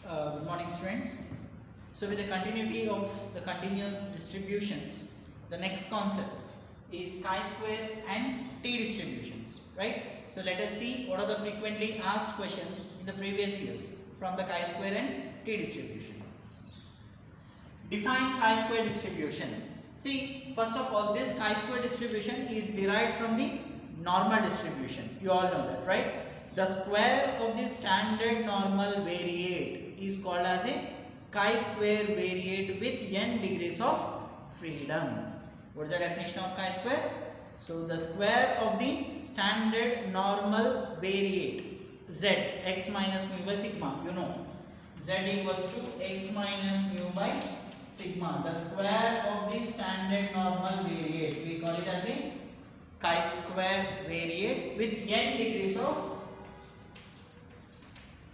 Good morning, students. So with the continuity of the continuous distributions, the next concept is chi-square and t-distributions, right? So let us see what are the frequently asked questions in the previous years from the chi-square and t-distribution. Define chi-square distribution. See, first of all, this chi-square distribution is derived from the normal distribution. You all know that, right? The square of the standard normal variate is called as a chi-square variate with n degrees of freedom. What is the definition of chi-square? So the square of the standard normal variate z, x minus mu by sigma, you know, z equals to x minus mu by sigma. The square of the standard normal variate, we call it as a chi-square variate with n degrees of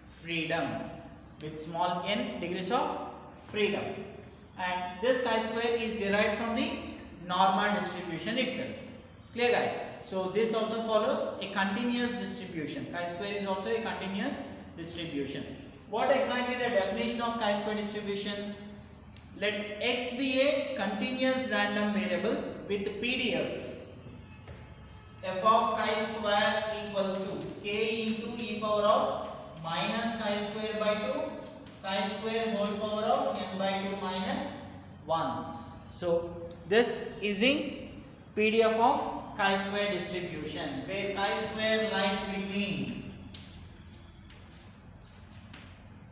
freedom, with small n degrees of freedom, and this chi-square is derived from the normal distribution itself. Clear, guys? So this also follows a continuous distribution. Chi-square is also a continuous distribution. What exactly the definition of chi-square distribution? Let x be a continuous random variable with PDF f of chi-square equals to k into e power of minus chi-square by 2, chi-square whole power of n by 2 minus 1. So this is the PDF of chi-square distribution, where chi-square lies between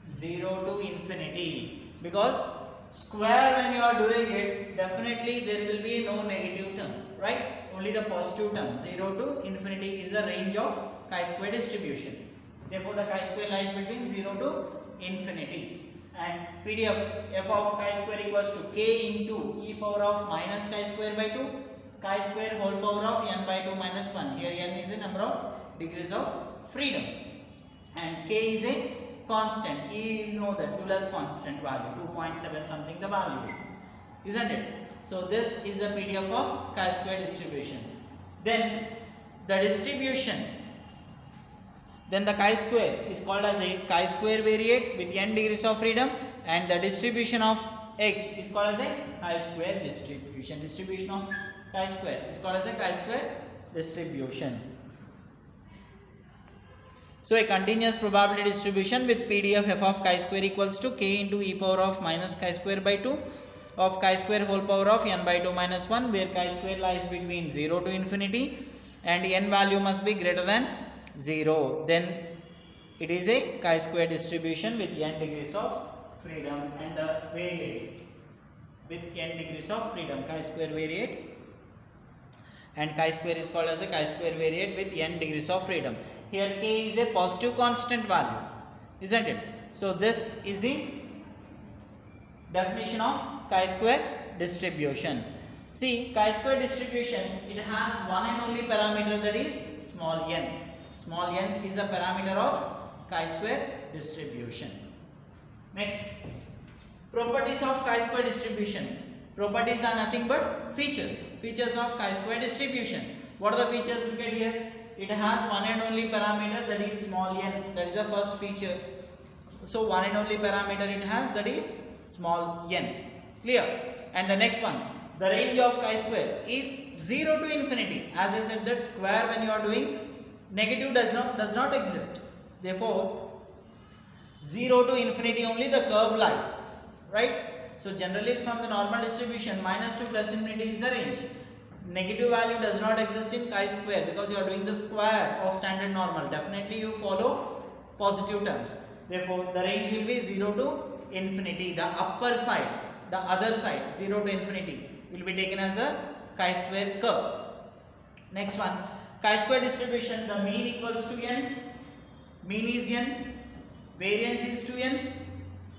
0 to infinity, because square, when you are doing it, definitely there will be no negative term, right? Only the positive term. 0 to infinity is the range of chi-square distribution. Therefore, the chi-square lies between 0 to infinity. And PDF f of chi-square equals to k into e power of minus chi-square by 2, chi-square whole power of n by 2 minus 1. Here n is a number of degrees of freedom. And k is a constant. You know that Euler's constant value, 2.7 something the value is. Isn't it? So this is the PDF of chi-square distribution. Then the distribution. Then the chi-square is called as a chi-square variate with n degrees of freedom, and the distribution of x is called as a chi-square distribution. Distribution of chi-square is called as a chi-square distribution. So a continuous probability distribution with PDF f of chi-square equals to k into e power of minus chi-square by 2 of chi-square whole power of n by 2 minus 1, where chi-square lies between 0 to infinity and n value must be greater than 0. Then it is a chi-square distribution with n degrees of freedom, and the variate with n degrees of freedom, chi-square variate, and chi-square is called as a chi-square variate with n degrees of freedom. Here k is a positive constant value, isn't it? So this is the definition of chi-square distribution. See, chi-square distribution, it has one and only parameter, that is small n. Small n is a parameter of chi-square distribution. Next, properties of chi-square distribution. Properties are nothing but features. Features of chi-square distribution. What are the features? Look at here. It has one and only parameter, that is small n. That is the first feature. So one and only parameter it has, that is small n. Clear? And the next one, the range of chi-square is 0 to infinity. As I said, that square, when you are doing, negative does not exist. Therefore 0 to infinity only the curve lies, right? So generally from the normal distribution, minus to plus infinity is the range. Negative value does not exist in chi-square because you are doing the square of standard normal. Definitely you follow positive terms. Therefore the range will be 0 to infinity. The upper side, the other side, 0 to infinity, will be taken as a chi-square curve. Next one, chi-square distribution, the mean equals to n, mean is n, variance is 2n,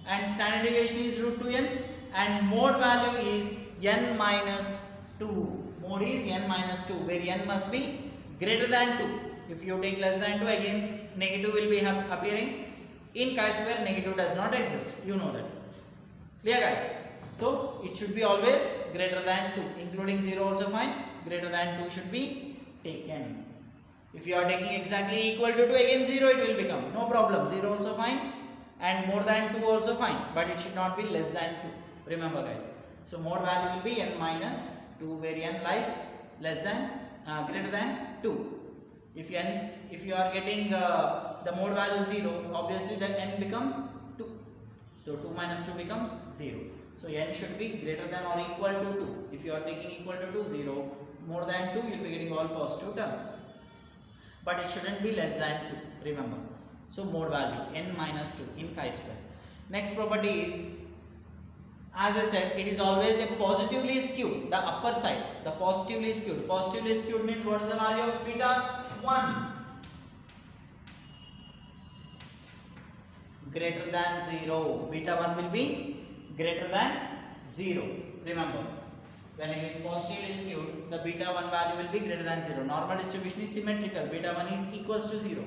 and standard deviation is root 2n, and mode value is n minus 2. Mode is n minus 2, where n must be greater than 2. If you take less than 2, again negative will be appearing. In chi-square, negative does not exist. You know that. Clear, guys? So it should be always greater than 2, including 0 also fine. Greater than 2 should be taken. If you are taking exactly equal to 2, again 0 it will become, no problem, 0 also fine. and more than 2 also fine, but it should not be less than 2. Remember guys. So mode value will be n minus 2, where n lies less than greater than 2. If you are getting the mode value 0, obviously the n becomes 2. So 2 minus 2 becomes 0. So n should be greater than or equal to 2. If you are taking equal to 2, 0, more than 2, you will be getting all positive terms. But it shouldn't be less than 2, remember. So mode value n minus 2 in chi-square. Next property is, as I said, it is always a positively skewed, the upper side, the positively skewed. Positively skewed means what is the value of beta 1? Greater than 0. Beta 1 will be greater than 0. Remember, when it is positively skewed, the beta 1 value will be greater than 0. Normal distribution is symmetrical. Beta 1 is equals to 0.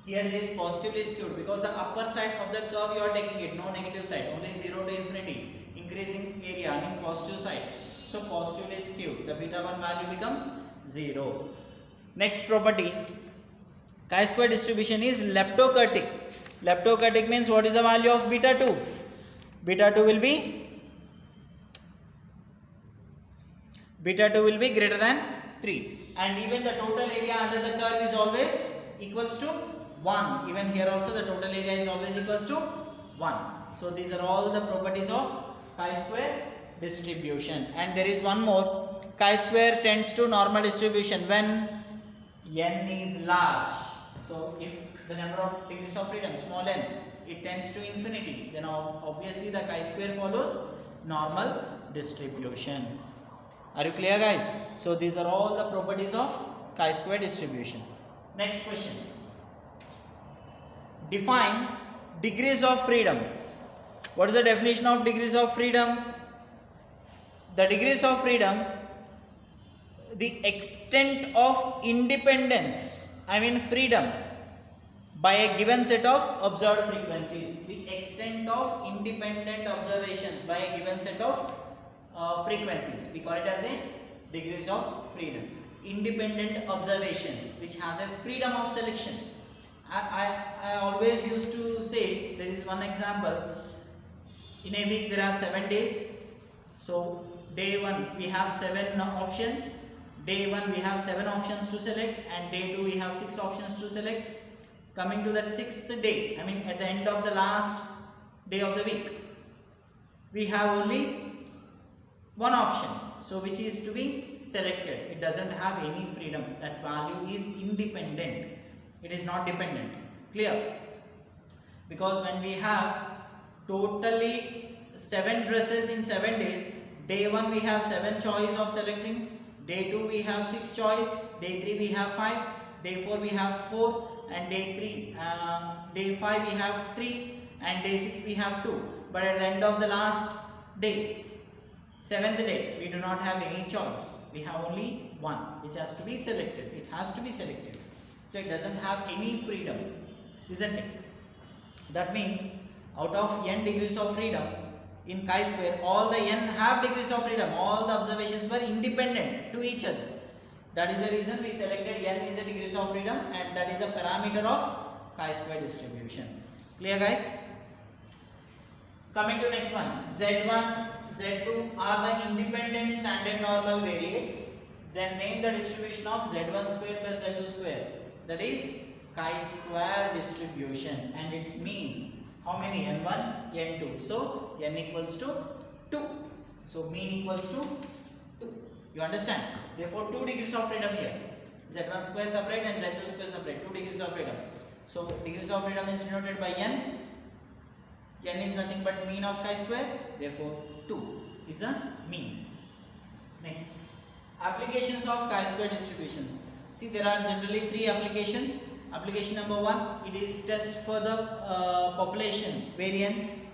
Here it is positively skewed because the upper side of the curve you are taking it, no negative side, only 0 to infinity, increasing area, I mean positive side. So positively skewed, the beta 1 value becomes 0. Next property, chi-square distribution is leptokurtic. Leptokurtic means what is the value of beta 2? Beta 2 will be greater than 3, and even the total area under the curve is always equals to 1. Even here also the total area is always equals to 1. So these are all the properties of chi-square distribution. And there is one more, chi-square tends to normal distribution when n is large. So if the number of degrees of freedom, small n, it tends to infinity, then obviously the chi-square follows normal distribution. Are you clear guys? So these are all the properties of chi-square distribution. Next question. Define degrees of freedom. What is the definition of degrees of freedom? The degrees of freedom, the extent of independence, I mean freedom, by a given set of observed frequencies. The extent of independent observations by a given set of frequencies. We call it as a degrees of freedom. Independent observations which has a freedom of selection. I always used to say, there is one example. In a week there are 7 days. So day 1 we have 7 options. Day 1 we have 7 options to select, and day 2 we have 6 options to select. Coming to that 6th day, I mean at the end of the last day of the week, we have only one option, so which is to be selected. It doesn't have any freedom. That value is independent. It is not dependent. Clear? Because when we have totally 7 dresses in 7 days, day 1 we have 7 choice of selecting, day 2 we have 6 choice, day 3 we have 5, day 4 we have 4, and day 5 we have 3, and day 6 we have 2. But at the end of the last day, 7th day, we do not have any choice. We have only one which has to be selected. It has to be selected. So it doesn't have any freedom, isn't it? That means out of n degrees of freedom in chi-square, all the n have degrees of freedom. All the observations were independent to each other. That is the reason we selected n is a degrees of freedom, and that is a parameter of chi-square distribution. Clear guys? Coming to next one, Z1, Z2 are the independent standard normal variates. Then name the distribution of Z1 square plus Z2 square. That is chi-square distribution, and its mean, how many? N1, N2. So n equals to 2. So mean equals to 2. You understand? Therefore 2 degrees of freedom here. Z1 square separate and Z2 square separate. 2 degrees of freedom. So degrees of freedom is denoted by n. N is nothing but mean of chi-square. Therefore 2 is a mean. Next, applications of chi-square distribution. See, there are generally 3 applications. Application number 1, it is test for the population variance,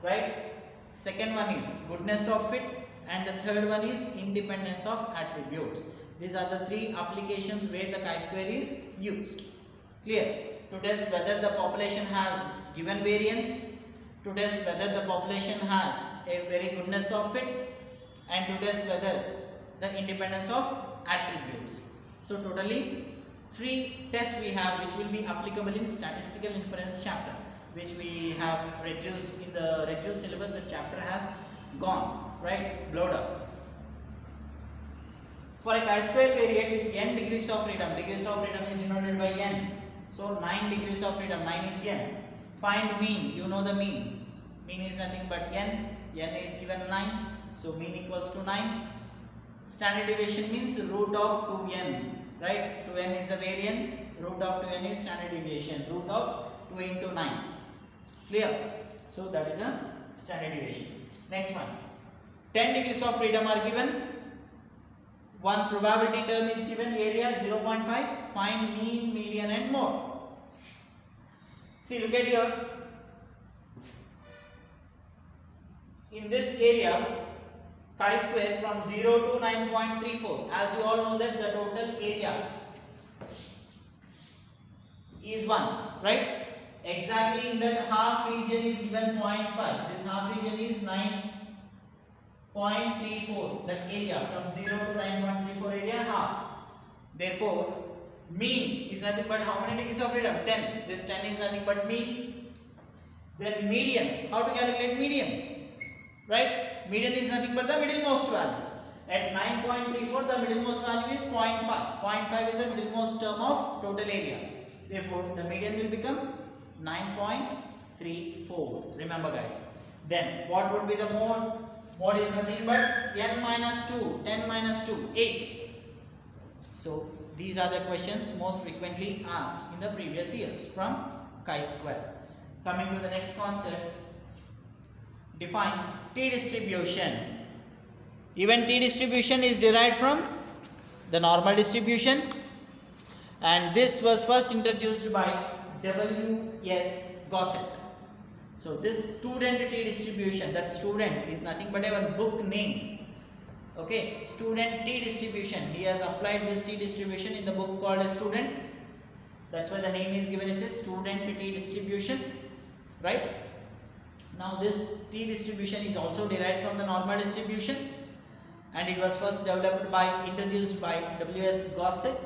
right? Second one is goodness of fit, and the third one is independence of attributes. These are the 3 applications where the chi-square is used. Clear? To test whether the population has given variance, to test whether the population has a very goodness of fit, and to test whether the independence of attributes. So totally 3 tests we have which will be applicable in statistical inference chapter. which we have reduced in the reduced syllabus. The chapter has gone, right, blowed up. For a chi-square period with n degrees of freedom is denoted by n. So 9 degrees of freedom, 9 is n. Find mean, you know the mean. Mean is nothing but n. N is given 9. So mean equals to 9. Standard deviation means root of 2n, right? 2n is the variance, root of 2n is standard deviation, root of 2 into 9. Clear? So that is a standard deviation. Next one. 10 degrees of freedom are given. One probability term is given, area 0.5. Find mean, median and mode. See, look at here. In this area, chi-square from 0 to 9.34. As you all know that the total area is 1, right? Exactly in that half region is given 0.5. This half region is 9.34. That area from 0 to 9.34 area half. Therefore, mean is nothing but how many degrees of freedom? 10. This 10 is nothing but mean. Then median. How to calculate median? Right? Median is nothing but the middlemost value. At 9.34, the middlemost value is 0.5. 0.5 is the middlemost term of total area. Therefore, the median will become 9.34. Remember, guys. Then, what would be the mode? Mode is nothing but n minus 2. 10 minus 2, 8. So, these are the questions most frequently asked in the previous years from chi-square. Coming to the next concept. Define t-distribution. Even t-distribution is derived from the normal distribution, and this was first introduced by W.S. Gossett. So this student t-distribution, that student is nothing but a book name. Okay, student t-distribution. He has applied this t-distribution in the book called a student. That's why the name is given. It says student t-distribution, right? Now this t-distribution is also derived from the normal distribution, and it was first introduced by W.S. Gossett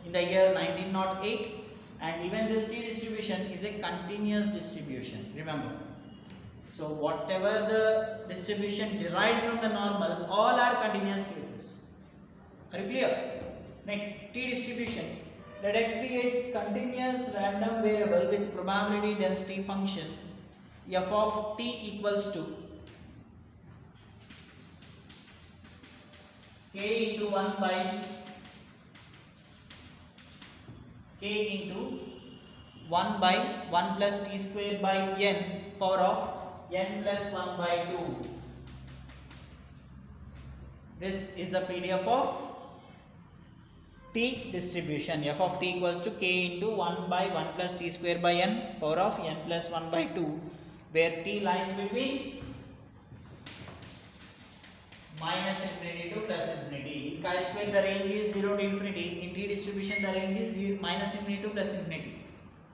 in the year 1908, and even this t-distribution is a continuous distribution, remember. So whatever the distribution derived from the normal, all are continuous cases. Are you clear? Next, t-distribution. Let x be a continuous random variable with probability density function f of t equals to k into 1 by k into 1 by 1 plus t square by n power of n plus 1 by 2. This is the PDF of t distribution. F of t equals to k into 1 by 1 plus t square by n power of n plus 1 by 2, where t lies between minus infinity to plus infinity. In chi-square the range is 0 to infinity. In t distribution the range is minus infinity to plus infinity.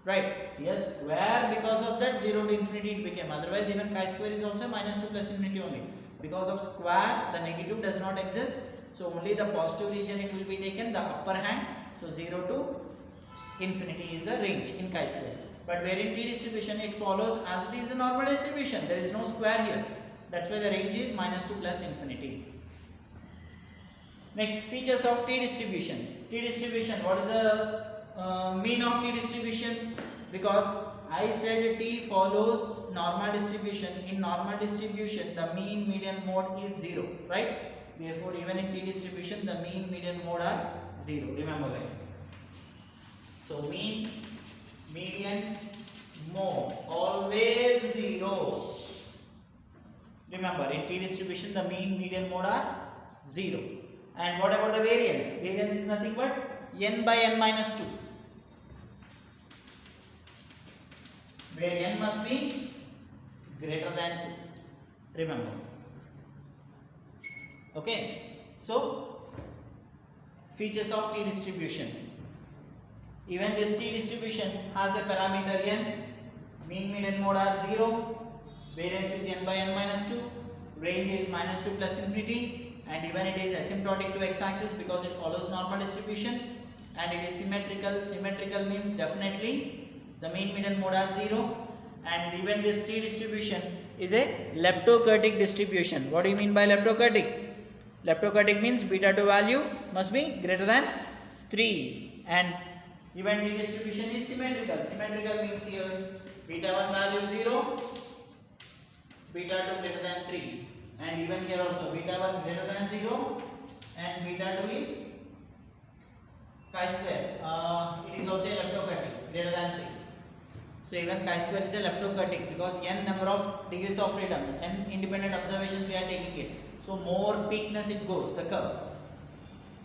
Right? Yes, where because of that 0 to infinity it became. Otherwise even chi-square is also minus to plus infinity only. Because of square the negative does not exist. So only the positive region it will be taken, the upper hand. So 0 to infinity is the range in chi-square. But where in t distribution it follows as it is a normal distribution. There is no square here. That's why the range is minus to plus infinity. Next, features of t distribution. T distribution, what is the mean of t distribution? Because I said t follows normal distribution. In normal distribution the mean, median, mode is 0, right? Therefore even in t distribution the mean, median, mode are 0. Remember, guys. So mean, median, mode always 0. Remember, in t distribution the mean, median, mode are 0. And what about the variance? Variance is nothing but n by n minus 2, where n must be greater than 2. Remember. Okay. So features of t distribution. Even this t distribution has a parameter n. Mean, median, mode are 0. Variance is n by n minus 2. Range is minus to plus infinity. And even it is asymptotic to x-axis because it follows normal distribution. And it is symmetrical. Symmetrical means definitely the mean, median, mode are 0. and even this T distribution is a leptokurtic distribution. What do you mean by leptokurtic? Leptokurtic means beta 2 value must be greater than 3, and even T distribution is symmetrical. Symmetrical means here beta 1 value 0, beta 2 greater than 3, and even here also beta 1 greater than 0 and beta 2 is chi-square. It is also a leptokurtic greater than 3. So even chi-square is a leptokurtic because n number of degrees of freedom, n independent observations we are taking it. So more peakness it goes, the curve.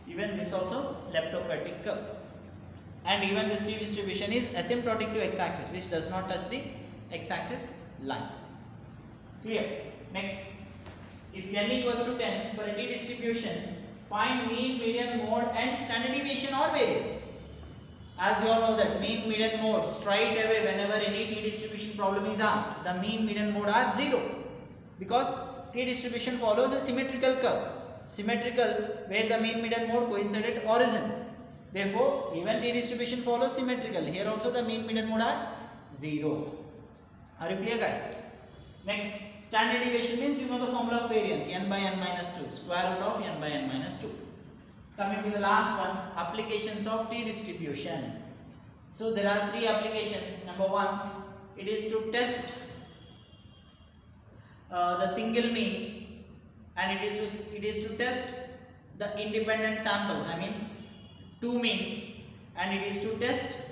Even this also leptokurtic curve. And even this T distribution is asymptotic to x-axis, which does not touch the x-axis line. Clear? Next, if n equals to 10 for a T distribution, find mean, median, mode and standard deviation or variance. As you all know that mean, median, mode, straight away whenever any T distribution problem is asked, the mean, median, mode are 0 because T distribution follows a symmetrical curve. Symmetrical where the mean, median, mode coincide at origin. Therefore, even T distribution follows symmetrical. Here also the mean, median, mode are 0. Are you clear, guys? Next, standard deviation means you know the formula of variance, n by n minus 2, square root of n by n minus 2. Coming to the last one, applications of T distribution. So there are 3 applications. Number 1, it is to test the single mean, and it is to test the independent samples. I mean 2 means, and it is to test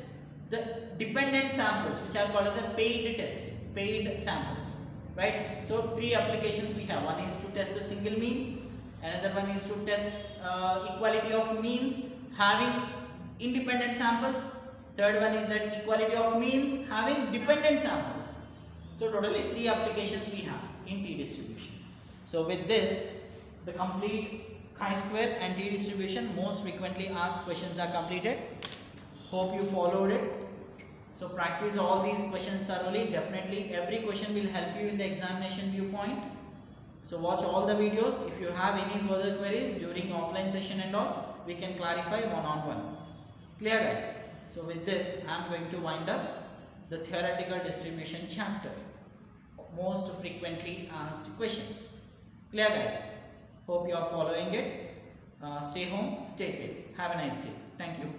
the dependent samples, which are called as a paid test, paid samples. Right? So 3 applications we have. One is to test the single mean. Another one is to test equality of means having independent samples. Third one is that equality of means having dependent samples. So totally 3 applications we have in T distribution. So with this, the complete chi-square and T distribution most frequently asked questions are completed. Hope you followed it. So practice all these questions thoroughly. Definitely every question will help you in the examination viewpoint. So watch all the videos. If you have any further queries during offline session and all, we can clarify one-on-one. Clear, guys? So with this, I am going to wind up the theoretical distribution chapter. Most frequently asked questions. Clear, guys? Hope you are following it. Stay home, stay safe. Have a nice day. Thank you.